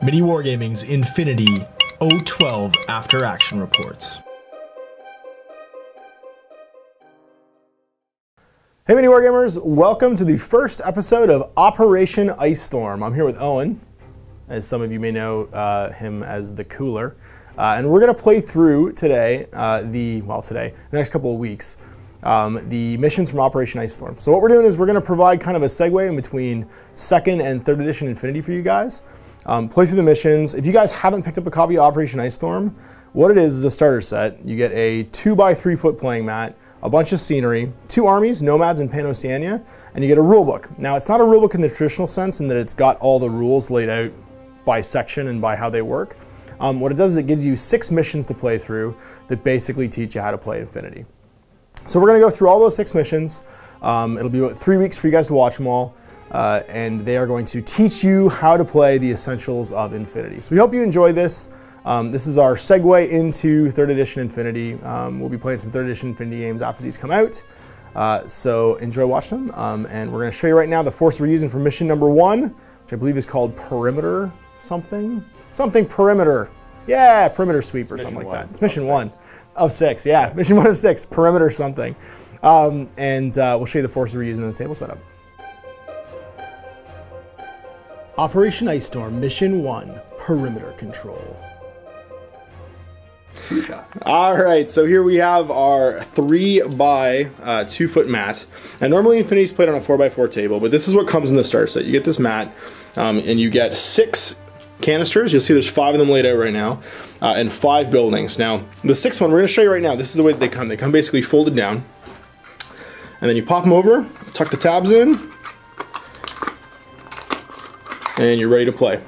MiniWarGaming's Infinity 012 After Action Reports. Hey MiniWarGamers, welcome to the first episode of Operation Icestorm. I'm here with Owen, as some of you may know him as the Cooler. And we're going to play through today, the next couple of weeks, the missions from Operation Icestorm. So what we're doing is we're going to provide kind of a segue in between 2nd and 3rd edition Infinity for you guys. Play through the missions. If you guys haven't picked up a copy of Operation Icestorm, what it is a starter set. You get a 2x3 foot playing mat, a bunch of scenery, 2 armies, Nomads and Pan-Oceania, and you get a rule book. Now it's not a rule book in the traditional sense in that it's got all the rules laid out by section and by how they work. What it does is it gives you 6 missions to play through that basically teach you how to play Infinity. So we're going to go through all those 6 missions. It'll be about 3 weeks for you guys to watch them all. And they are going to teach you how to play the essentials of Infinity. So we hope you enjoy this. This is our segue into 3rd edition Infinity. We'll be playing some 3rd edition Infinity games after these come out. So enjoy watching them. And we're going to show you right now the force we're using for mission number 1, which I believe is called Perimeter something. Something Perimeter. Yeah, Perimeter Sweep or something like that. It's mission 1 of 6. Yeah, mission 1 of 6. Perimeter something. We'll show you the forces we're using in the table setup. Operation Icestorm, Mission 1, Perimeter Control. All right, so here we have our 3x2 foot mat. And normally Infinity's played on a 4x4 table, but this is what comes in the starter set. You get this mat, and you get 6 canisters. You'll see there's 5 of them laid out right now, and 5 buildings. Now, the 6th one, we're gonna show you right now. This is the way that they come. They come basically folded down, and then you pop them over, tuck the tabs in, and you're ready to play.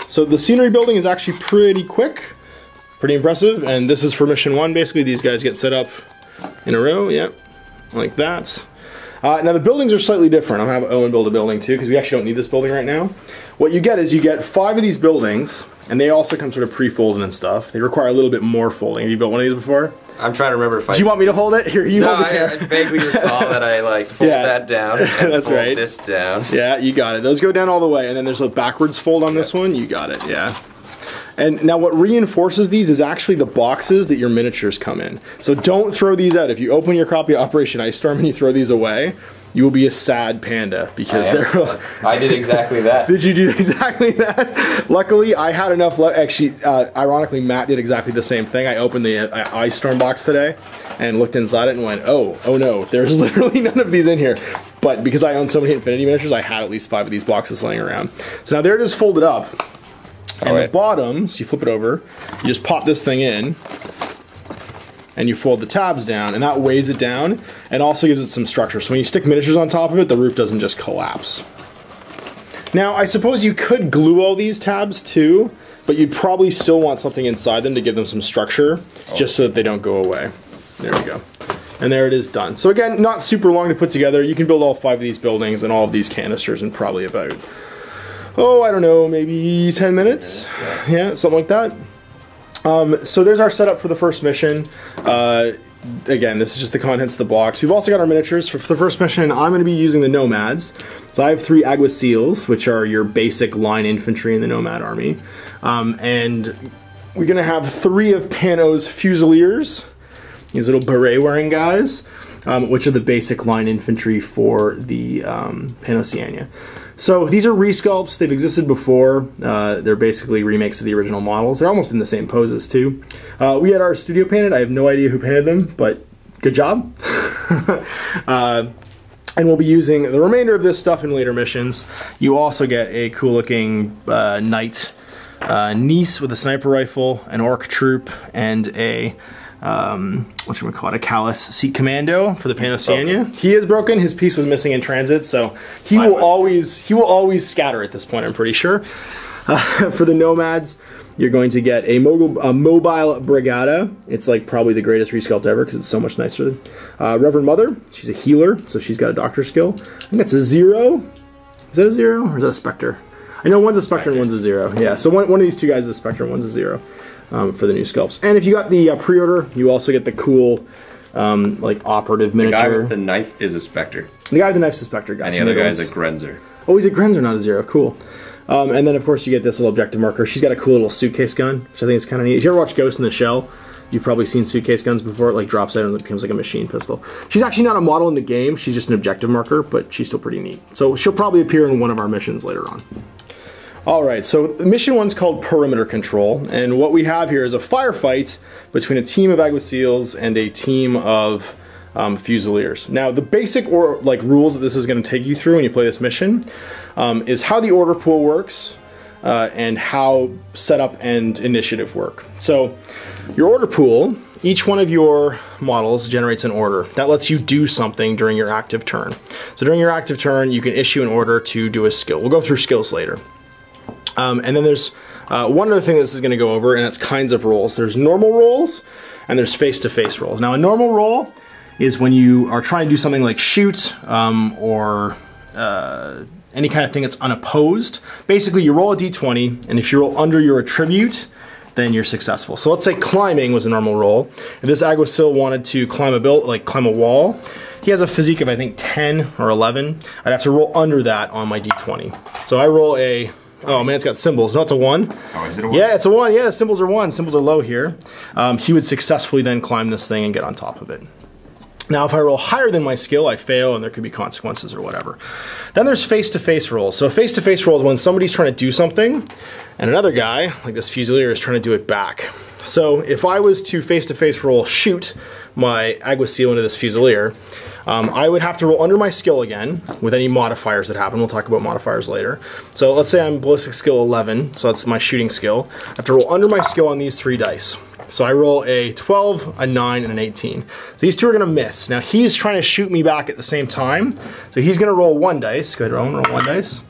So the scenery building is actually pretty quick, pretty impressive, and this is for mission 1. Basically, these guys get set up in a row, yep, like that. Now the buildings are slightly different. I'm gonna have Owen build a building too, because we actually don't need this building right now. What you get is you get 5 of these buildings, and they also come sort of pre-folded and stuff. They require a little bit more folding. Have you built one of these before? I'm trying to remember if Do you want me to hold it? Here, you hold it here. I vaguely recall that I like fold that down and that's fold right. this down. Yeah, you got it. Those go down all the way, and then there's a backwards fold on this one. You got it, yeah. And now what reinforces these is actually the boxes that your miniatures come in. So don't throw these out. If you open your copy of Operation Icestorm and you throw these away, you will be a sad panda because they're... I did exactly that. Did you do exactly that? Luckily, I had enough actually, ironically, Matt did exactly the same thing. I opened the Ice Storm box today and looked inside it and went, oh no, there's literally none of these in here. But because I own so many Infinity miniatures, I had at least 5 of these boxes laying around. So now they're just folded up. And the bottom, so you flip it over, you just pop this thing in, and you fold the tabs down, and that weighs it down and also gives it some structure. So when you stick miniatures on top of it, the roof doesn't just collapse. Now, I suppose you could glue all these tabs too, but you'd probably still want something inside them to give them some structure, just so that they don't go away. There we go. And there it is done. So again, not super long to put together. You can build all 5 of these buildings and all of these canisters in probably about, I don't know, maybe 10 minutes? Yeah, something like that. So there's our setup for the first mission. Again, this is just the contents of the box. We've also got our miniatures. For the first mission, I'm going to be using the Nomads. So I have 3 Alguacils, which are your basic line infantry in the Nomad army. And we're going to have 3 of Pano's Fusiliers, these little beret-wearing guys, which are the basic line infantry for the Pan-Oceania. So these are resculpts. They've existed before. They're basically remakes of the original models. They're almost in the same poses too. We had our studio painted. I have no idea who painted them, but good job. And we'll be using the remainder of this stuff in later missions. You also get a cool looking knight Nice with a sniper rifle, an orc troop, and a a Callus Seat Commando for the Pan-Oceania. He is broken. His piece was missing in transit, so he will always scatter at this point, I'm pretty sure. For the Nomads, you're going to get a mobile Brigada. It's like probably the greatest resculpt ever because it's so much nicer. Reverend Mother, she's a healer, so she's got a doctor skill. I think that's a 0. Is that a 0 or is that a Spectre? I know one's a Spectre and one's a 0. Yeah, so one of these 2 guys is a Spectre and one's a 0. For the new sculpts. And if you got the pre-order, you also get the cool like operative miniature. The guy with the knife is a Spectre. The guy with the knife's a Spectre. Gotcha. And the other guy is a Grenzer. Oh, he's a Grenzer, not a 0. Cool. And then, of course, you get this little objective marker. She's got a cool little suitcase gun, which I think is kind of neat. If you ever watch Ghost in the Shell, you've probably seen suitcase guns before. It like drops out and it becomes like a machine pistol. She's actually not a model in the game. She's just an objective marker, but she's still pretty neat. So she'll probably appear in one of our missions later on. All right, so mission 1's called Perimeter Control, and what we have here is a firefight between a team of Alguacils and a team of Fusiliers. Now, the basic rules that this is going to take you through when you play this mission is how the order pool works and how setup and initiative work. So, your order pool, each one of your models generates an order. That lets you do something during your active turn. So during your active turn, you can issue an order to do a skill. We'll go through skills later. And then there's one other thing that this is going to go over, and that's kinds of rolls. There's normal rolls, and there's face-to-face rolls. Now, a normal roll is when you are trying to do something like shoot or any kind of thing that's unopposed. Basically, you roll a d20, and if you roll under your attribute, then you're successful. So let's say climbing was a normal roll. If this Alguacil wanted to climb a wall, he has a physique of, I think, 10 or 11. I'd have to roll under that on my d20. So I roll a... Oh man, it's got symbols. No, it's a 1. Oh, is it a 1? Yeah, it's a 1. Yeah, the symbols are 1. Symbols are low here. He would successfully then climb this thing and get on top of it. Now, if I roll higher than my skill, I fail, and there could be consequences or whatever. Then there's face-to-face rolls. So face-to-face roll is when somebody's trying to do something, and another guy, like this Fusilier, is trying to do it back. So if I was to face-to-face roll shoot my Alguacil into this Fusilier, I would have to roll under my skill again with any modifiers that happen. We'll talk about modifiers later. So let's say I'm ballistic skill 11, so that's my shooting skill. I have to roll under my skill on these 3 dice. So I roll a 12, a 9, and an 18. So these 2 are going to miss. Now he's trying to shoot me back at the same time, so he's going to roll 1 dice. Go ahead, Owen, roll 1 dice.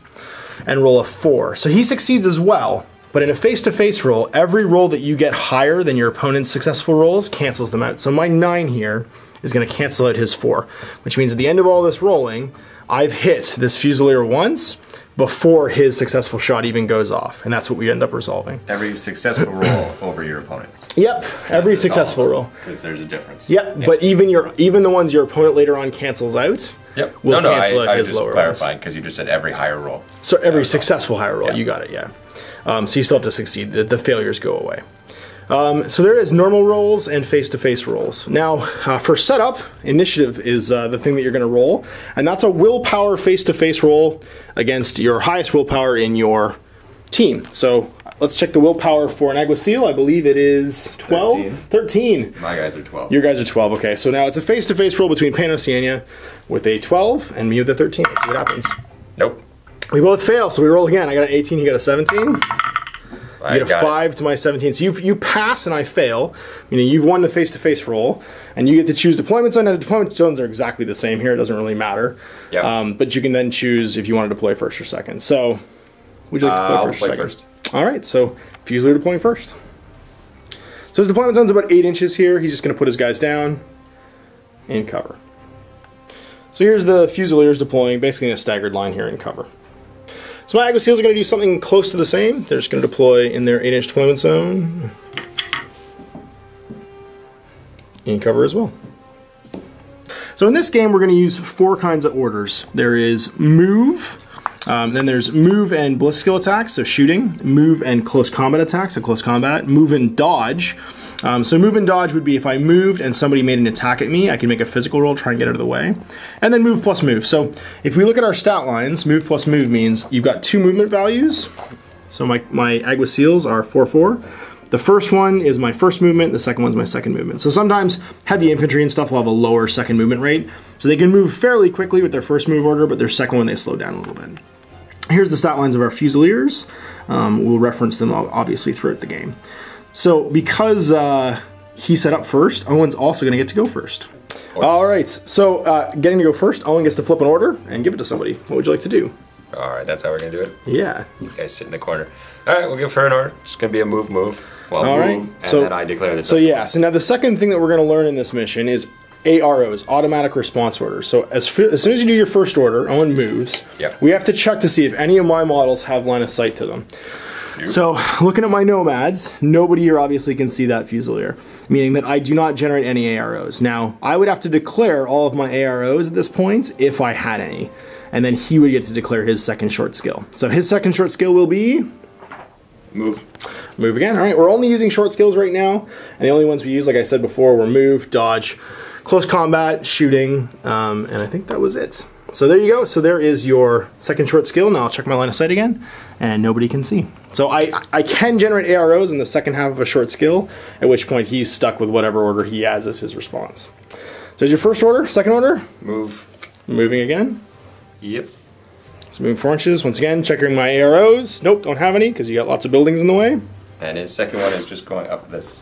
And roll a 4. So he succeeds as well. But in a face-to-face roll, every roll that you get higher than your opponent's successful rolls cancels them out. So my 9 here is going to cancel out his 4, which means at the end of all this rolling, I've hit this Fusilier once before his successful shot even goes off, and that's what we end up resolving. Every successful roll over your opponent's. Yep, every successful roll. Because there's a difference. Yep, yeah. But even the ones your opponent later on cancels out. Yep. Will cancel out I his was just lower clarifying because you just said every higher roll. So every successful higher roll, yeah. You got it, yeah. So you still have to succeed. The failures go away. So there is normal rolls and face-to-face rolls. Now, for setup, initiative is the thing that you're going to roll, and that's a willpower face-to-face roll against your highest willpower in your team. So let's check the willpower for an Alguacil. I believe it is 12? 13. My guys are 12. Your guys are 12, okay. So now it's a face-to-face roll between Pan and Oceania with a 12 and me with a 13. Let's see what happens. Nope. We both fail, so we roll again. I got an 18, he got a 17. You get a 5 to my 17. So you pass and I fail, meaning you've won the face-to-face roll, and you get to choose deployment zone. Now, the deployment zones are exactly the same here. It doesn't really matter. Yep. But you can then choose if you want to deploy first or second. So, would you like to deploy first or second? First. All right, so Fusilier deploying first. So his deployment zone's about 8 inches here. He's just going to put his guys down in cover. So here's the Fusiliers deploying, basically in a staggered line here in cover. So my Alguacils are going to do something close to the same. They're just going to deploy in their 8-inch deployment zone. In cover as well. So in this game we're going to use 4 kinds of orders. There is move, then there's move and ballistic skill attacks, so shooting, move and close combat attacks, so close combat, move and dodge. So move and dodge would be if I moved and somebody made an attack at me, I can make a physical roll, try and get out of the way. And then move plus move. So if we look at our stat lines, move plus move means you've got 2 movement values. So my Alguacils are 4-4. The first one is my first movement, the second one's my second movement. So sometimes heavy infantry and stuff will have a lower second movement rate. So they can move fairly quickly with their first move order, but their second one they slow down a little bit. Here's the stat lines of our Fusiliers. We'll reference them obviously throughout the game. So because he set up first, Owen's also going to get to go first. All right, so getting to go first, Owen gets to flip an order and give it to somebody. What would you like to do? All right, that's how we're going to do it? Yeah. You guys sit in the corner. All right, we'll give her an order. It's going to be a move. Well, all right. Move, and then I declare this. So yeah, so now the second thing that we're going to learn in this mission is AROs, automatic response orders. So as soon as you do your first order, Owen moves. Yep. We have to check to see if any of my models have line of sight to them. So, looking at my nomads, nobody here obviously can see that Fusilier, meaning that I do not generate any AROs. Now, I would have to declare all of my AROs at this point if I had any, and then he would get to declare his second short skill. So his second short skill will be... Move. Move again. All right, we're only using short skills right now, and the only ones we use, like I said before, were move, dodge, close combat, shooting, and I think that was it. So there you go. So there is your second short skill. Now I'll check my line of sight again, and nobody can see. So I can generate AROs in the second half of a short skill, at which point he's stuck with whatever order he has as his response. So there's your first order, second order. Move. Moving again. Yep. So moving 4 inches. Once again, checking my AROs. Nope, don't have any because you got lots of buildings in the way. And his second one is just going up this.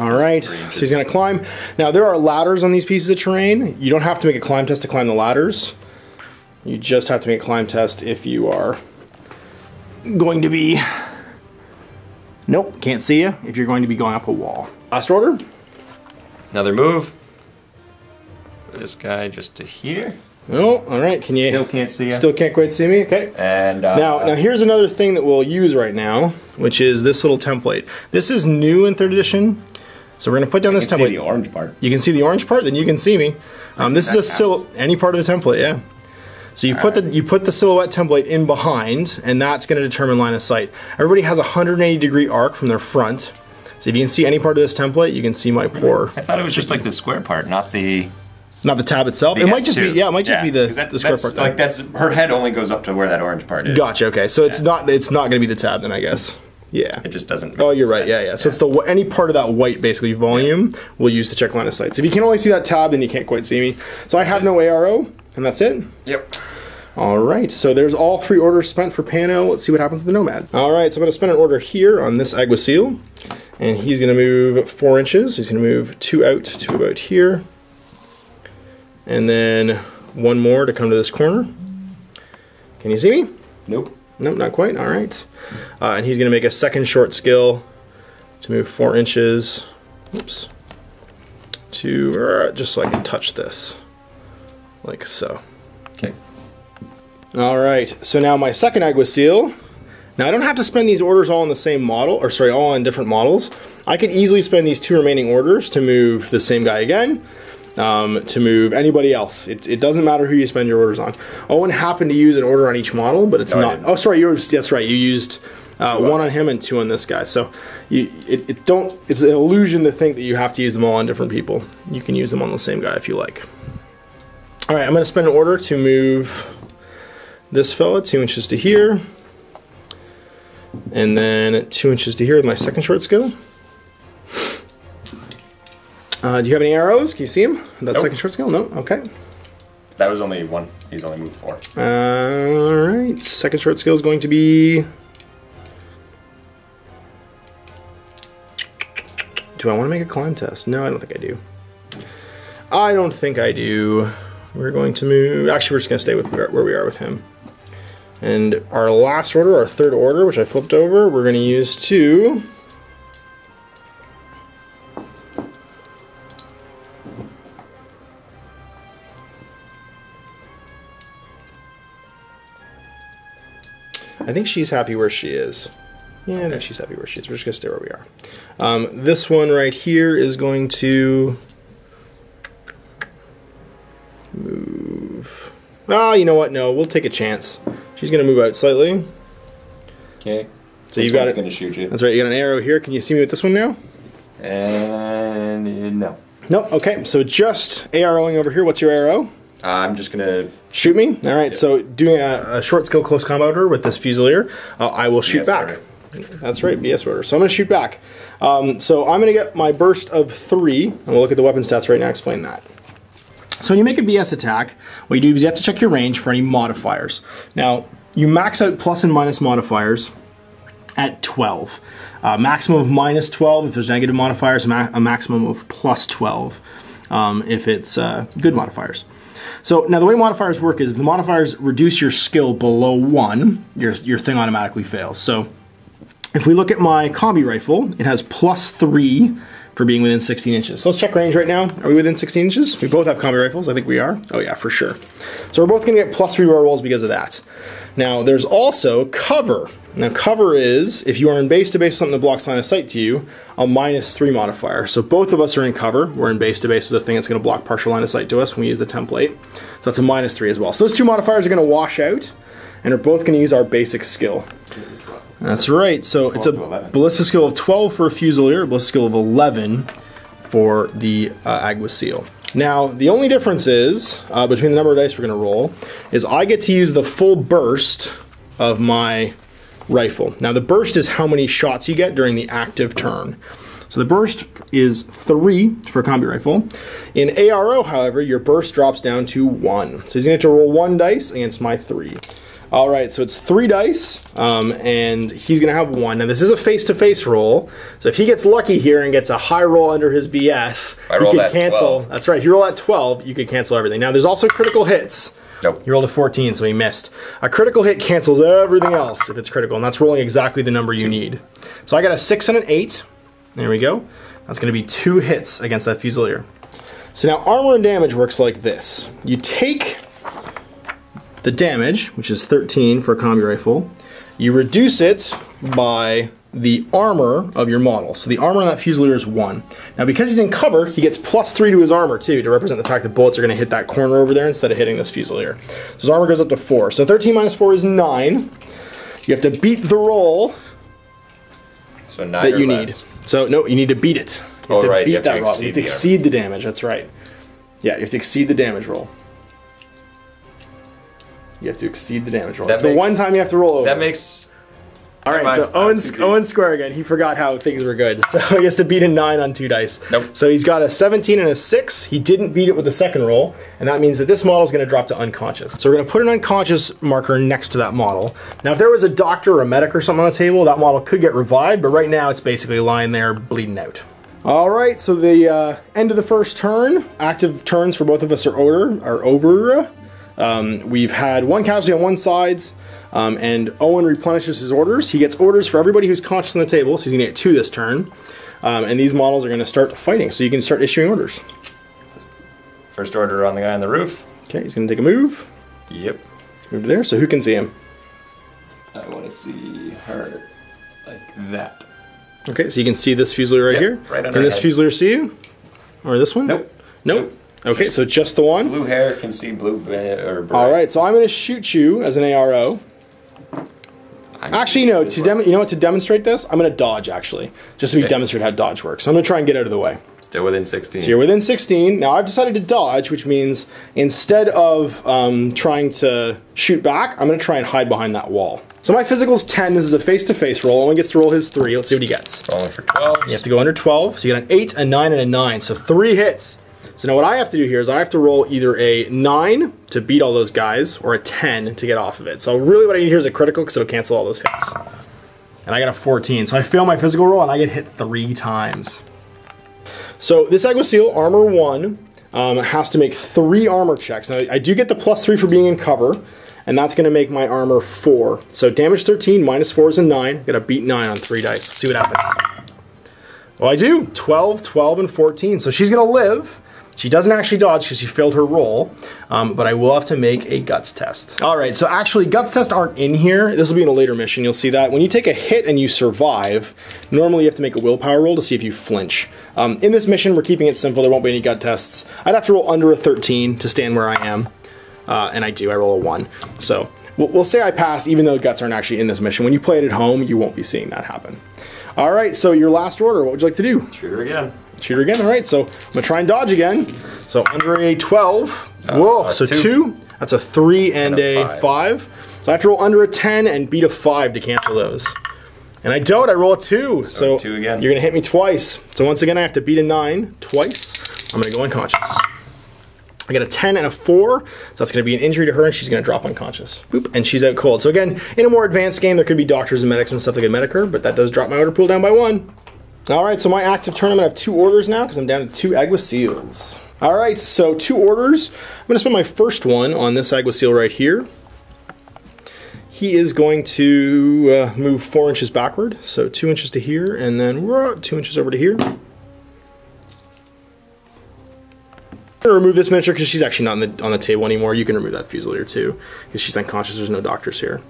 All right, so he's going to climb. Now, there are ladders on these pieces of terrain. You don't have to make a climb test to climb the ladders. You just have to make a climb test if you are going to be... Nope, can't see you. If you're going to be going up a wall. Last order. Another move. This guy just to here. Oh, all right. Can you... Still can't see you. Still can't quite see me? Okay. And now here's another thing that we'll use right now, which is this little template. This is new in 3rd edition. So we're going to put down this template. You can see the orange part. You can see the orange part, then you can see me. This is any part of the template, yeah. So you put the silhouette template in behind, and that's going to determine line of sight. Everybody has a 180-degree arc from their front. So if you can see any part of this template, you can see my poor. I thought it was just like the square part, not the tab itself. It might just be be the square part. Like that's her head only goes up to where that orange part is. Gotcha. Okay, so it's not going to be the tab then, I guess. Yeah. It just doesn't. Oh, you're right. Yeah. So it's any part of that white, basically, volume we'll use to check line of sight. So if you can only see that tab, then you can't quite see me. So I have no ARO, and that's it. Yep. All right. So there's all 3 orders spent for Pano. Let's see what happens to the Nomads. All right. So I'm going to spend an order here on this Aguasil, and he's going to move 4 inches. He's going to move 2 out to about here, and then 1 more to come to this corner. Can you see me? Nope. Nope, not quite. All right. And he's going to make a second short skill to move 4 inches. Oops. To just so I can touch this, like so. Okay. All right. So now my second Aguasil. Now I don't have to spend these orders all on the same model, or sorry, all on different models. I could easily spend these 2 remaining orders to move the same guy again. To move anybody else. It doesn't matter who you spend your orders on. Owen happened to use an order on each model, but it's not. Oh, sorry, that's right. You used 1 on him and 2 on this guy. So it's an illusion to think that you have to use them all on different people. You can use them on the same guy if you like. All right, I'm going to spend an order to move this fella 2 inches to here, and then 2 inches to here with my second short skill. Do you have any arrows? Can you see him? That second short skill? No? Okay. That was only 1. He's only moved 4. Alright. Second short skill is going to be... Do I want to make a climb test? No, I don't think I do. I don't think I do. We're going to move... Actually, we're just going to stay with where we are with him. And our last order, our 3rd order, which I flipped over, we're going to use to... I think she's happy where she is. Yeah, I think she's happy where she is. We're just going to stay where we are. This one right here is going to move. Ah, you know what? No, we'll take a chance. She's going to move out slightly. Okay. So you've got it. Going to shoot you. That's right. You got an arrow here. Can you see me with this one now? And no. Nope. Okay. So just AROing over here. What's your arrow? I'm just going to... Shoot me? Alright, so doing a short skill close combat order with this Fusilier, I will shoot back. Order. That's right, BS order. So I'm going to shoot back. So I'm going to get my burst of 3, and we'll look at the weapon stats right now, explain that. So when you make a BS attack, what you do is you have to check your range for any modifiers. Now, you max out plus and minus modifiers at 12. Maximum of minus 12 if there's negative modifiers, a maximum of plus 12 if it's good modifiers. So now the way modifiers work is if the modifiers reduce your skill below 1, your thing automatically fails. So if we look at my combi rifle, it has plus 3 for being within 16 inches. So let's check range right now. Are we within 16 inches? We both have combi rifles. I think we are. Oh yeah, for sure. So we're both gonna get +3 roll rolls because of that. Now there's also cover. Now cover is, if you are in base to base with something that blocks line of sight to you, a -3 modifier. So both of us are in cover. We're in base to base with a thing that's gonna block partial line of sight to us when we use the template. So that's a -3 as well. So those two modifiers are gonna wash out, and we're both gonna use our basic skill. That's right, so it's a ballistic skill of 12 for a Fusilier, a ballistic skill of 11 for the Alguacil. Now, the only difference is, between the number of dice we're gonna roll, is I get to use the full burst of my rifle. Now the burst is how many shots you get during the active turn. So the burst is 3 for a combi rifle. In ARO, however, your burst drops down to 1. So he's gonna have to roll 1 dice against my 3. All right, so it's 3 dice, and he's gonna have 1. Now this is a face-to-face roll, so if he gets lucky here and gets a high roll under his BS, he could cancel. 12. That's right, if you roll at 12, you could cancel everything. Now there's also critical hits. Nope. He rolled a 14, so he missed. A critical hit cancels everything else if it's critical, and that's rolling exactly the number you need. So I got a 6 and an 8. There we go. That's gonna be 2 hits against that Fusilier. So now armor and damage works like this. You take the damage, which is 13 for a combi rifle, you reduce it by the armor of your model. So the armor on that Fusilier is 1. Now because he's in cover, he gets +3 to his armor too, to represent the fact that bullets are gonna hit that corner over there instead of hitting this Fusilier. So his armor goes up to 4. So 13 minus 4 is 9. You have to beat the roll So 9 that or you less. need. So no, you need to beat it. You have to beat that roll. You have to exceed the damage, that's right. Yeah, you have to exceed the damage roll. You have to exceed the damage roll. That's the one time you have to roll over. That makes... All right, so Owen's square again. He forgot how things were good. So he has to beat a 9 on 2 dice. Nope. So he's got a 17 and a 6. He didn't beat it with the second roll, and that means that this model is going to drop to unconscious. So we're going to put an unconscious marker next to that model. Now if there was a doctor or a medic or something on the table, that model could get revived, but right now it's basically lying there bleeding out. All right, so the end of the first turn, active turns for both of us are over. We've had 1 casualty on one side, and Owen replenishes his orders. He gets orders for everybody who's conscious on the table, so he's gonna get 2 this turn. And these models are gonna start fighting, so you can start issuing orders. First order on the guy on the roof. Okay, he's gonna take a move. Yep. Move to there, so who can see him? I want to see her like that. Okay, so you can see this Fusilier right here. Right under Can this her head. Fusilier see you? Or this one? Nope. Nope. Okay, so just the one? Blue hair can see blue or bright. All right, so I'm gonna shoot you as an ARO. Actually, no. You know what? To demonstrate this, I'm going to dodge. Actually, just to demonstrate how dodge works. So I'm going to try and get out of the way. Still within 16. So you're within 16. Now I've decided to dodge, which means instead of trying to shoot back, I'm going to try and hide behind that wall. So my physical's 10. This is a face-to-face roll. Owen gets to roll his 3. Let's see what he gets. Rolling for 12. You have to go under 12. So you got an 8, a 9, and a 9. So 3 hits. So now what I have to do here is I have to roll either a 9 to beat all those guys or a 10 to get off of it. So really what I need here is a critical because it'll cancel all those hits. And I got a 14. So I fail my physical roll and I get hit 3 times. So this Alguacil, armor 1, has to make 3 armor checks. Now I do get the +3 for being in cover, and that's going to make my armor 4. So damage 13, minus 4 is a 9. Got to beat 9 on 3 dice. Let's see what happens. Well, I do. 12, 12, and 14. So she's going to live. She doesn't actually dodge because she failed her roll, but I will have to make a guts test. All right, so actually guts tests aren't in here. This will be in a later mission, you'll see that. When you take a hit and you survive, normally you have to make a willpower roll to see if you flinch. In this mission, we're keeping it simple. There won't be any gut tests. I'd have to roll under a 13 to stand where I am, and I do. I roll a 1. So we'll say I passed even though guts aren't actually in this mission. When you play it at home, you won't be seeing that happen. All right, so your last order, what would you like to do? Shoot her again. Shoot her again. All right, so I'm gonna try and dodge again. So under a 12. Whoa, so 2. That's a 3 and a 5. So I have to roll under a 10 and beat a 5 to cancel those. And I don't. I roll a 2. So 2 again. You're gonna hit me twice. So once again, I have to beat a 9 twice. I'm gonna go unconscious. I got a 10 and a 4, so that's going to be an injury to her, and she's going to drop unconscious. Boop, and she's out cold. So again, in a more advanced game, there could be doctors and medics and stuff that can medic her, but that does drop my order pool down by 1. All right, so my active turn, I'm going to have 2 orders now because I'm down to 2 Alguacils. All right, so 2 orders. I'm going to spend my first one on this Alguacil right here. He is going to move 4 inches backward, so 2 inches to here, and then 2 inches over to here. I'm gonna remove this miniature because she's actually not on the table anymore. You can remove that Fusilier too, because she's unconscious. There's no doctors here.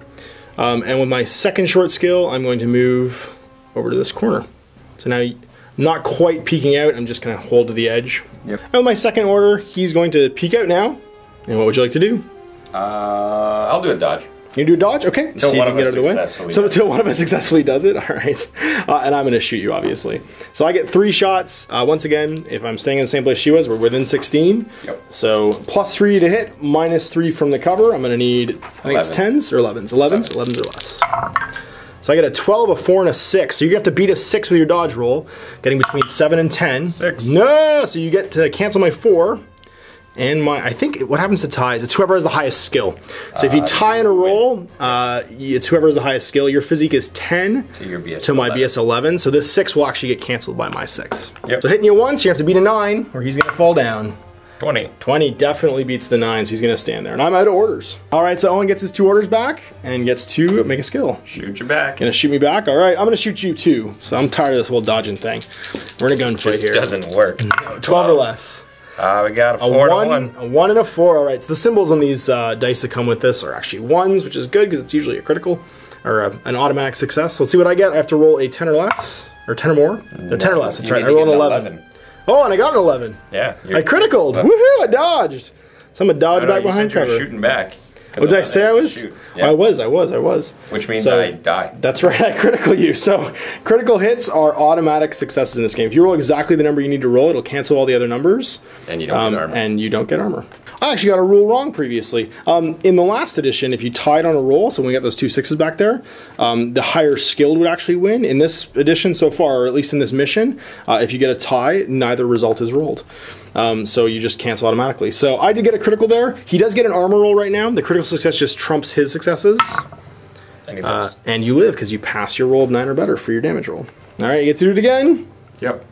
And with my second short skill, I'm going to move over to this corner. So now, I'm not quite peeking out. I'm just gonna hold to the edge. Yep. And with my second order, he's going to peek out now. And what would you like to do? I'll do a dodge. You do a dodge? Okay. Till one of us successfully does it. Until one of us successfully does it. All right. And I'm going to shoot you, obviously. So I get 3 shots. Once again, if I'm staying in the same place she was, we're within 16. Yep. So +3 to hit, -3 from the cover. I'm going to need, I think it's 10s or 11s. 11s? 11s or less. So I get a 12, a 4, and a 6. So you have to beat a 6 with your dodge roll, getting between 7 and 10. 6. No! So you get to cancel my 4. And I think what happens to ties, it's whoever has the highest skill. So if you tie in a roll, it's whoever has the highest skill. Your physique is 10 to my BS 11. So this 6 will actually get canceled by my 6. Yep. So hitting you once, you have to beat a 9 or he's gonna fall down. 20. 20 definitely beats the 9, so he's gonna stand there. And I'm out of orders. All right, so Owen gets his 2 orders back and gets to make a skill. Shoot you back. Gonna shoot me back? All right, I'm gonna shoot you too. So I'm tired of this whole dodging thing. We're in a gunfight here. It doesn't work. 12 or less. We got a 4 and a 1. A 1 and a 4. All right, so the symbols on these dice that come with this are actually 1s, which is good because it's usually a critical or an automatic success. So let's see what I get. I have to roll a 10 or less, or 10 or more. No, 10 or less. That's right. I rolled an 11. Oh, and I got an 11. Yeah. I criticaled. Woohoo! I dodged. So I'm gonna dodge back behind cover. You were shooting back. What did I say I was? Yeah. I was. Which means I die. That's right, I critical you. So critical hits are automatic successes in this game. If you roll exactly the number you need to roll, it'll cancel all the other numbers. And you don't get armor. And you don't get armor. I actually got a rule wrong previously. In the last edition, if you tied on a roll, so when we got those 2 6s back there, the higher skilled would actually win. In this edition so far, or at least in this mission, if you get a tie, neither result is rolled. So you just cancel automatically. So I did get a critical there. He does get an armor roll right now. The critical success just trumps his successes. And he lives. And you live because you pass your roll of 9 or better for your damage roll. All right, you get to do it again. Yep.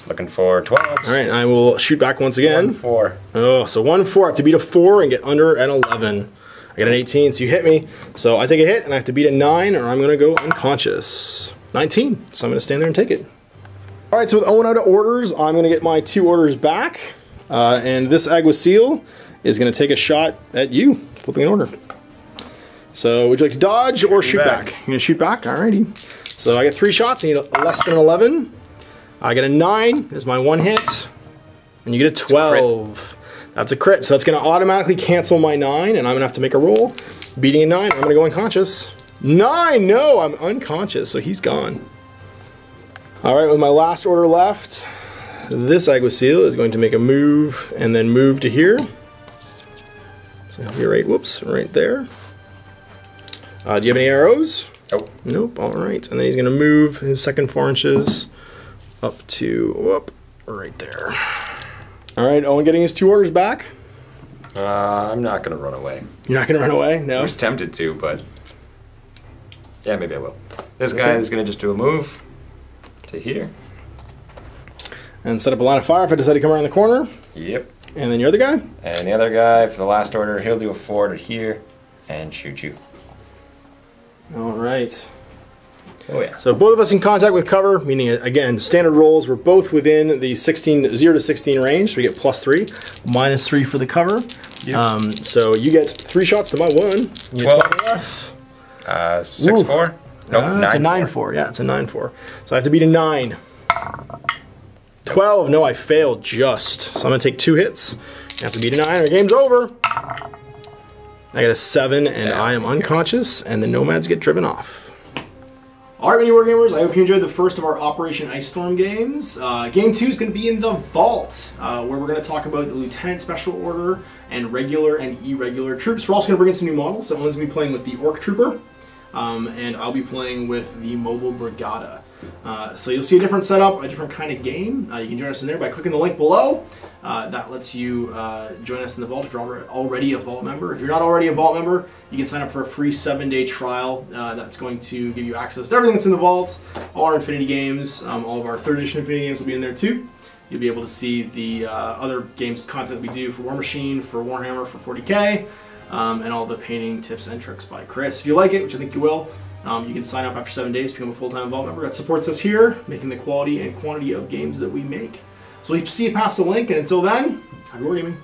Looking for 12s. All right, I will shoot back once again. 1 4. Oh, so 1 4. I have to beat a 4 and get under an 11. I got an 18, so you hit me. So I take a hit and I have to beat a 9 or I'm going to go unconscious. 19, so I'm going to stand there and take it. All right, so with Owen out of orders, I'm going to get my 2 orders back. And this Aguacil is going to take a shot at you, flipping an order. So would you like to dodge or shoot back? You're going to shoot back? Alrighty. So I get 3 shots, I need less than 11. I get a 9 is my 1 hit. And you get a 12. That's a crit, so that's going to automatically cancel my 9, and I'm going to have to make a roll. Beating a 9, I'm going to go unconscious. 9, no, I'm unconscious, so he's gone. All right, with my last order left, this Aguacil is going to make a move and then move to here. So he'll be right, whoops, right there. Do you have any arrows? Nope. Nope, all right. And then he's going to move his second 4 inches up to, whoop, right there. All right, Owen getting his 2 orders back. I'm not going to run away. You're not going to run away? No? I was tempted to, but yeah, maybe I will. This guy is going to just do a move to here. And set up a line of fire if I decide to come around the corner. Yep. And then your other guy? And the other guy, for the last order, he'll do a 4 to here and shoot you. All right. Oh yeah. So both of us in contact with cover, meaning again, standard rolls, we're both within the 0 to 16 range, so we get +3, -3 for the cover. Yep. So you get 3 shots to my 1. You 12 less. 6-4? No, 9-4. It's a 9-4, yeah, it's a 9-4. So I have to beat a 9. 12, no, I failed just. So I'm gonna take 2 hits. I have to beat a 9 or game's over. I got a 7 and I am unconscious and the nomads get driven off. Alright, MiniWarGamers, I hope you enjoyed the first of our Operation Icestorm games. Game 2 is going to be in the Vault, where we're going to talk about the Lieutenant Special Order and regular and irregular troops. We're also going to bring in some new models. Someone's going to be playing with the Orc Trooper, and I'll be playing with the Mobile Brigada. So you'll see a different setup, a different kind of game. You can join us in there by clicking the link below. That lets you join us in the Vault if you're already a Vault member. If you're not already a Vault member, you can sign up for a free 7-day trial that's going to give you access to everything that's in the Vault, all our Infinity games, all of our 3rd edition Infinity games will be in there too. You'll be able to see the other games content we do for War Machine, for Warhammer, for 40K, and all the painting tips and tricks by Chris. If you like it, which I think you will, you can sign up after 7 days to become a full-time Vault member. That supports us here, making the quality and quantity of games that we make. So we see you past the link, and until then, happy wargaming.